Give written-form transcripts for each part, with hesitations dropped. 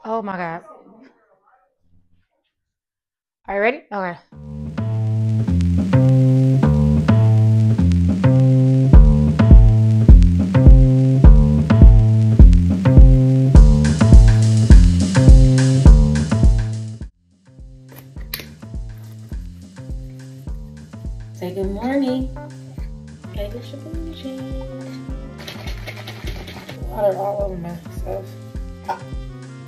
Oh my God. Are you ready? Okay. Say good morning. Okay, this your bougie. Water all over myself.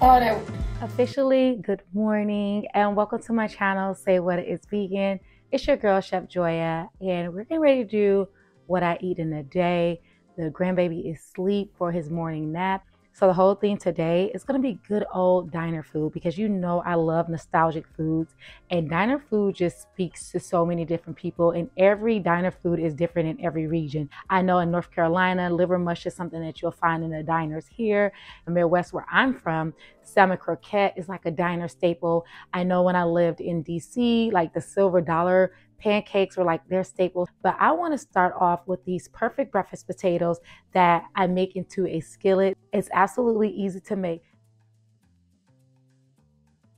All that. Officially, good morning and welcome to my channel, Say What It Is Vegan. It's your girl, Chef Joya, and we're getting ready to do what I eat in a day. The grandbaby is asleep for his morning nap. So the whole thing today is going to be good old diner food because you know I love nostalgic foods, and diner food just speaks to so many different people, and every diner food is different in every region. I know in North Carolina, liver mush is something that you'll find in the diners here. In the Midwest where I'm from, salmon croquette is like a diner staple. I know when I lived in DC, like the silver dollar pancakes were like their staples. But I want to start off with these perfect breakfast potatoes that I make into a skillet. It's absolutely easy to make.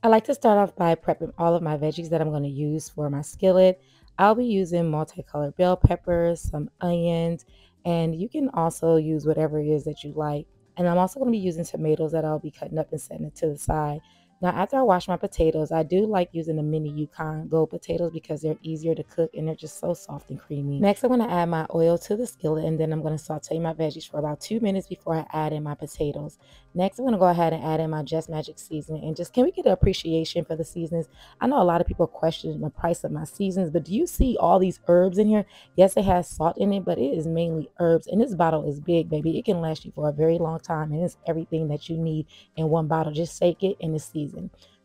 I like to start off by prepping all of my veggies that I'm going to use for my skillet. I'll be using multicolored bell peppers, some onions, and you can also use whatever it is that you like. And I'm also going to be using tomatoes that I'll be cutting up and setting it to the side. Now, after I wash my potatoes, I do like using the mini Yukon Gold potatoes because they're easier to cook and they're just so soft and creamy. Next, I'm going to add my oil to the skillet, and then I'm going to saute my veggies for about 2 minutes before I add in my potatoes. Next, I'm going to go ahead and add in my Just Magic seasoning. And just, can we get an appreciation for the seasonings? I know a lot of people question the price of my seasonings, but do you see all these herbs in here? Yes, it has salt in it, but it is mainly herbs. And this bottle is big, baby. It can last you for a very long time. And it's everything that you need in one bottle. Just shake it and it's seasoned.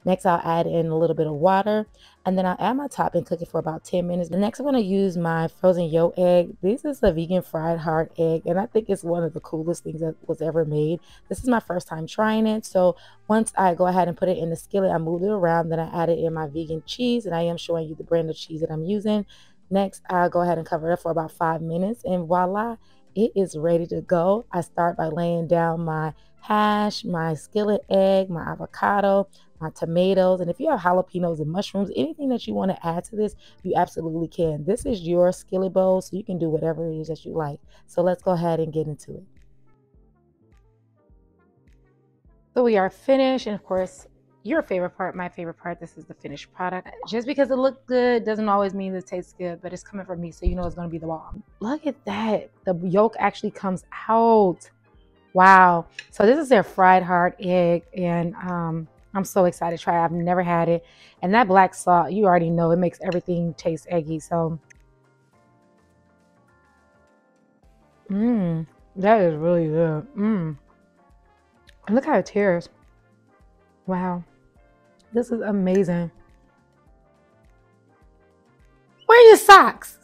Next, I'll add in a little bit of water, and then I'll add my top and cook it for about 10 minutes. The next, I'm going to use my frozen yolk egg. This is a vegan fried hard egg, and I think it's one of the coolest things that was ever made. This is my first time trying it. So once I go ahead and put it in the skillet, I move it around, then I added in my vegan cheese, and I am showing you the brand of cheese that I'm using. Next, I'll go ahead and cover it up for about 5 minutes, and voila, it is ready to go. I start by laying down my hash, my skillet egg, my avocado, my tomatoes, and if you have jalapenos and mushrooms, anything that you want to add to this, you absolutely can. This is your skillet bowl, so you can do whatever it is that you like. So let's go ahead and get into it. So we are finished, and of course, your favorite part, my favorite part, this is the finished product. Just because it looks good doesn't always mean it tastes good, but it's coming from me, so you know it's going to be the bomb. Look at that. The yolk actually comes out. Wow. So this is their fried hard egg, and I'm so excited to try it. I've never had it. And that black salt, you already know, it makes everything taste eggy. So, that is really good. And look how it tears. Wow. This is amazing. Where are your socks?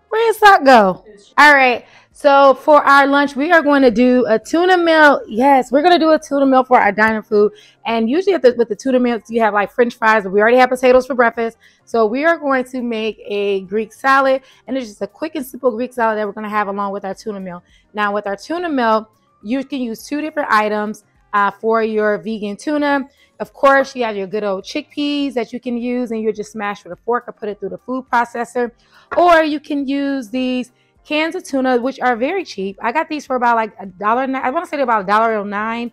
Where your sock go? All right. So for our lunch, we are going to do a tuna meal. Yes, we're going to do a tuna meal for our diner food. And usually with the tuna meals, you have like French fries, but we already have potatoes for breakfast. So we are going to make a Greek salad. And it's just a quick and simple Greek salad that we're going to have along with our tuna meal. Now with our tuna meal, you can use two different items for your vegan tuna. Of course, you have your good old chickpeas that you can use, and you just smash with a fork or put it through the food processor. Or you can use these cans of tuna, which are very cheap. I got these for about like $1. I want to say they're about $1.09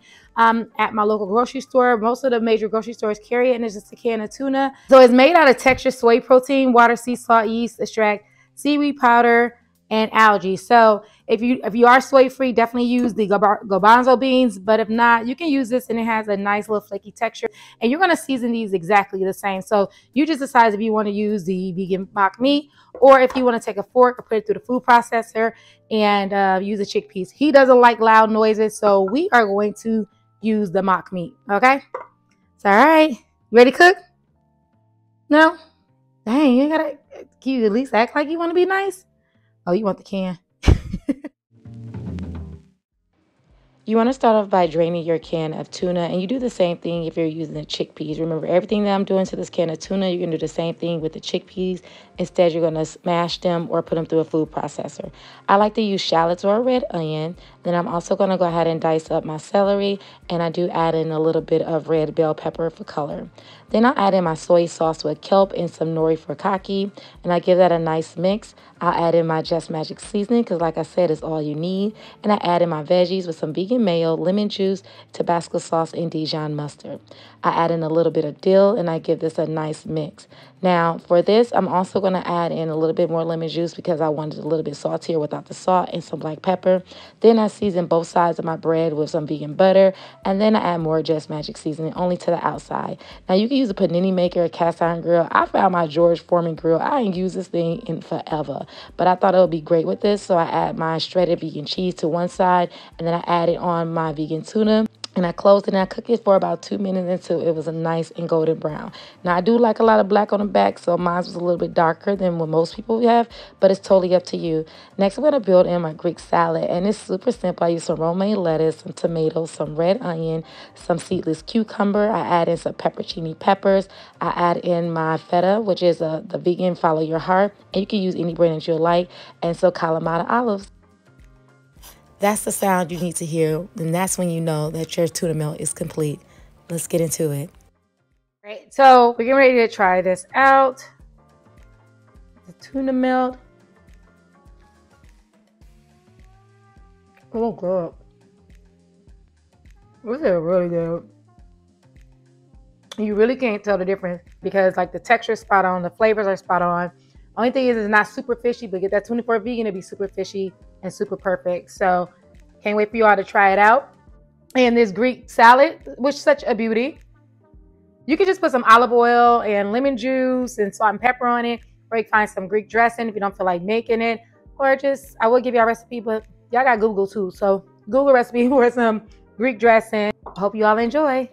at my local grocery store. Most of the major grocery stores carry it, and it's just a can of tuna. So it's made out of textured soy protein, water, sea salt, yeast, extract, seaweed powder, and algae. So if you are soy free, definitely use the garbanzo beans. But if not, you can use this, and it has a nice little flaky texture. And you're gonna season these exactly the same. So you just decide if you want to use the vegan mock meat, or if you want to take a fork or put it through the food processor and use the chickpeas. He doesn't like loud noises, so we are going to use the mock meat. Okay, it's all right. You ready to cook? No? Dang, you gotta. Can you at least act like you want to be nice? Oh, you want the can? You want to start off by draining your can of tuna, and you do the same thing if you're using the chickpeas. Remember, everything that I'm doing to this can of tuna, you're going to do the same thing with the chickpeas. Instead, you're going to smash them or put them through a food processor. I like to use shallots or a red onion. Then I'm also going to go ahead and dice up my celery, and I do add in a little bit of red bell pepper for color. Then I'll add in my soy sauce with kelp and some nori for kaki, and I give that a nice mix. I'll add in my Just Magic seasoning because, like I said, it's all you need. And I add in my veggies with some vegan mayo, lemon juice, Tabasco sauce, and Dijon mustard. I add in a little bit of dill, and I give this a nice mix. Now, for this, I'm also going to add in a little bit more lemon juice because I wanted it a little bit saltier without the salt, and some black pepper. Then I season both sides of my bread with some vegan butter, and then I add more Just Magic seasoning only to the outside. Now, you can use a panini maker, a cast iron grill. I found my George Foreman grill. I ain't used this thing in forever, but I thought it would be great with this, so I add my shredded vegan cheese to one side, and then I added on my vegan tuna, and I closed it and I cooked it for about 2 minutes until it was a nice and golden brown. Now, I do like a lot of black on the back, so mine was a little bit darker than what most people have, but it's totally up to you. Next, I'm going to build in my Greek salad, and it's super simple. I use some romaine lettuce, some tomatoes, some red onion, some seedless cucumber. I add in some pepperoncini peppers. I add in my feta, which is the vegan follow your heart, and you can use any brand that you like, and so Kalamata olives. That's the sound you need to hear, and that's when you know that your tuna melt is complete. Let's get into it. All right, so we're getting ready to try this out. The tuna melt. Oh, good. This is really good. You really can't tell the difference because, like, the texture is spot on, the flavors are spot on. Only thing is, it's not super fishy, but get that 24 vegan to be super fishy and super perfect. So can't wait for you all to try it out. And this Greek salad, which is such a beauty. You can just put some olive oil and lemon juice and salt and pepper on it, or you can find some Greek dressing if you don't feel like making it. Or just, I will give you a recipe, but y'all got Google too. So Google recipe for some Greek dressing. I hope you all enjoy.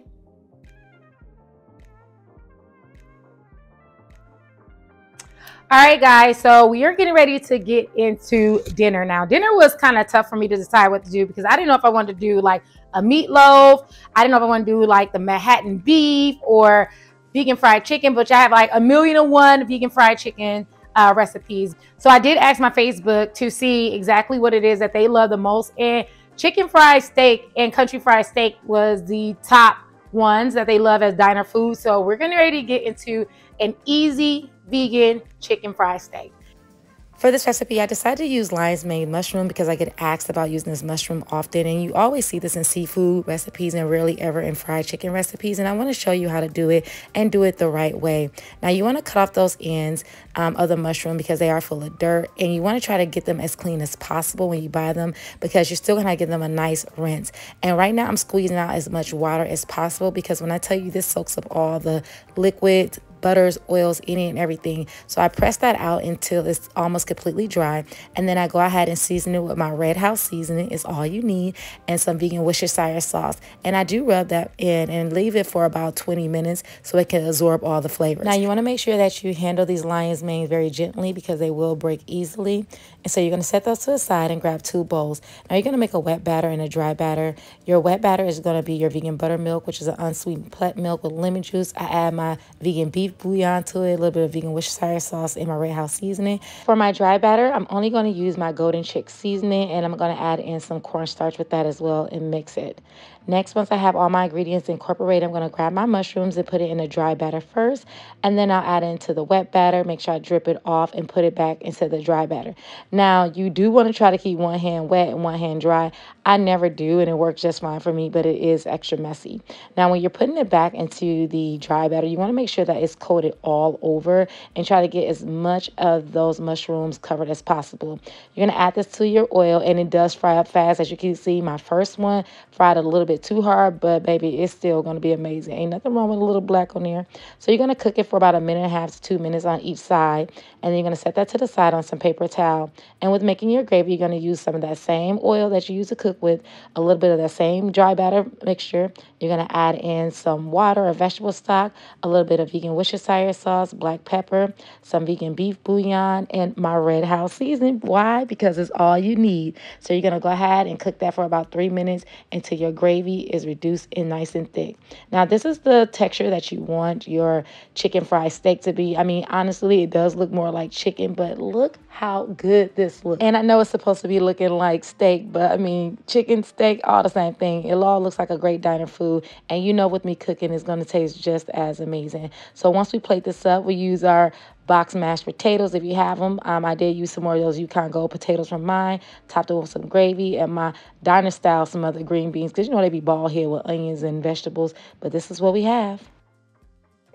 All right, guys, so we are getting ready to get into dinner now. Dinner was kind of tough for me to decide what to do because I didn't know if I wanted to do like a meatloaf. I didn't know if I wanted to do like the Manhattan beef or vegan fried chicken, but I have like 1,000,001 vegan fried chicken recipes. So I did ask my Facebook to see exactly what it is that they love the most. And chicken fried steak and country fried steak was the top ones that they love as diner food. So we're getting ready to get into an easy vegan chicken fried steak. For this recipe, I decided to use lion's mane mushroom because I get asked about using this mushroom often, and you always see this in seafood recipes and rarely ever in fried chicken recipes, and I want to show you how to do it and do it the right way. Now, you want to cut off those ends of the mushroom because they are full of dirt, and you want to try to get them as clean as possible when you buy them because you're still going to give them a nice rinse. And right now, I'm squeezing out as much water as possible because when I tell you this soaks up all the liquid, butters, oils, any and everything. So I press that out until it's almost completely dry. And then I go ahead and season it with my Red House seasoning. It's all you need. And some vegan Worcestershire sauce. And I do rub that in and leave it for about 20 minutes so it can absorb all the flavors. Now you want to make sure that you handle these lion's manes very gently because they will break easily. And so you're going to set those to the side and grab 2 bowls. Now you're going to make a wet batter and a dry batter. Your wet batter is going to be your vegan buttermilk, which is an unsweetened plant milk with lemon juice. I add my vegan beef bouillon to it, a little bit of vegan Worcestershire sauce, and my Red House seasoning. For my dry batter, I'm only going to use my golden chick seasoning, and I'm going to add in some cornstarch with that as well and mix it. Next, once I have all my ingredients incorporated, I'm going to grab my mushrooms and put it in a dry batter first, and then I'll add it into the wet batter, make sure I drip it off and put it back into the dry batter. Now, you do want to try to keep one hand wet and one hand dry. I never do, and it works just fine for me, but it is extra messy. Now, when you're putting it back into the dry batter, you want to make sure that it's coated all over and try to get as much of those mushrooms covered as possible. You're going to add this to your oil, and it does fry up fast. As you can see, my first one fried a little bit bit too hard, but baby, it's still going to be amazing. Ain't nothing wrong with a little black on there. So you're going to cook it for about 1.5 to 2 minutes on each side. And then you're going to set that to the side on some paper towel. And with making your gravy, you're going to use some of that same oil that you used to cook with, a little bit of that same dry batter mixture. You're going to add in some water or vegetable stock, a little bit of vegan Worcestershire sauce, black pepper, some vegan beef bouillon, and my red house seasoning. Why? Because it's all you need. So you're going to go ahead and cook that for about 3 minutes until your gravy is reduced and nice and thick. Now, this is the texture that you want your chicken fried steak to be. I mean, honestly, it does look more like chicken, but look how good this looks. And I know it's supposed to be looking like steak, but I mean, chicken, steak, all the same thing. It all looks like a great diner food. And you know, with me cooking, it's going to taste just as amazing. So once we plate this up, we use our box mashed potatoes if you have them. I did use some more of those Yukon Gold potatoes from mine, topped them with some gravy, and my diner style some other green beans, because you know they be ball head with onions and vegetables, but this is what we have.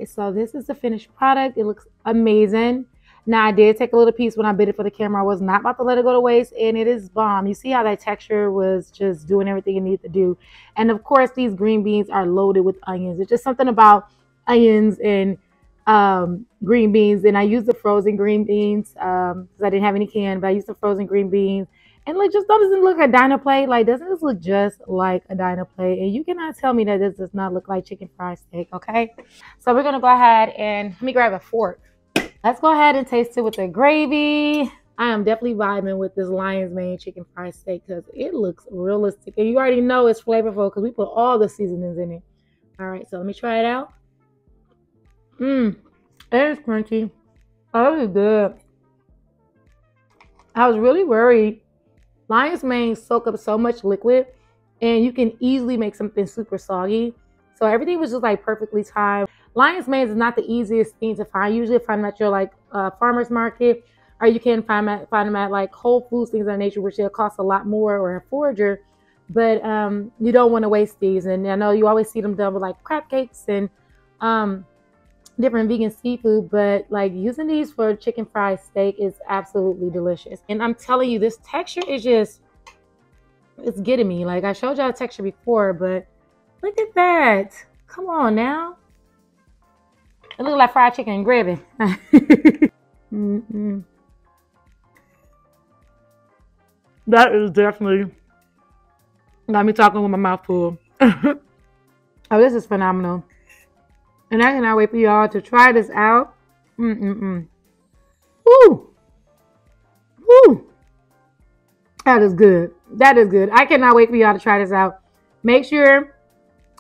So this is the finished product. It looks amazing. Now, I did take a little piece when I bit it for the camera. I was not about to let it go to waste, and it is bomb. You see how that texture was just doing everything it needed to do. And of course, these green beans are loaded with onions. It's just something about onions and green beans. And I used the frozen green beans because I didn't have any canned, but I used the frozen green beans. And like, just doesn't look like a diner plate. Like, doesn't this look just like a diner plate? And you cannot tell me that this does not look like chicken fried steak, okay? So we're gonna go ahead and let me grab a fork. Let's go ahead and taste it with the gravy. I am definitely vibing with this lion's mane chicken fried steak because it looks realistic. And you already know it's flavorful because we put all the seasonings in it. All right, so let me try it out. It is crunchy. Oh, it is good. I was really worried. Lion's mane soak up so much liquid and you can easily make something super soggy. So everything was just like perfectly timed. Lion's mane is not the easiest thing to find. Usually find them at your like farmer's market, or you can find them at like Whole Foods, things of that nature, which will cost a lot more, or a forager. But you don't want to waste these. And I know you always see them done with like crab cakes and different vegan seafood, but like using these for chicken fried steak is absolutely delicious. And I'm telling you, this texture is just, it's getting me. Like I showed y'all the texture before, but look at that. Come on now. It looks like fried chicken and gravy. That is definitely got me talking with my mouth full. Oh, this is phenomenal. And I cannot wait for y'all to try this out. Woo! Woo! That is good. That is good. I cannot wait for y'all to try this out. Make sure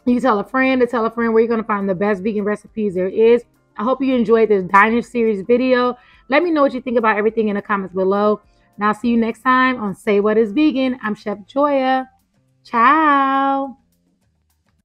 you tell a friend to tell a friend where you're going to find the best vegan recipes there is. I hope you enjoyed this Diner Series video. Let me know what you think about everything in the comments below. And I'll see you next time on Say What Is Vegan. I'm Chef Joya. Ciao.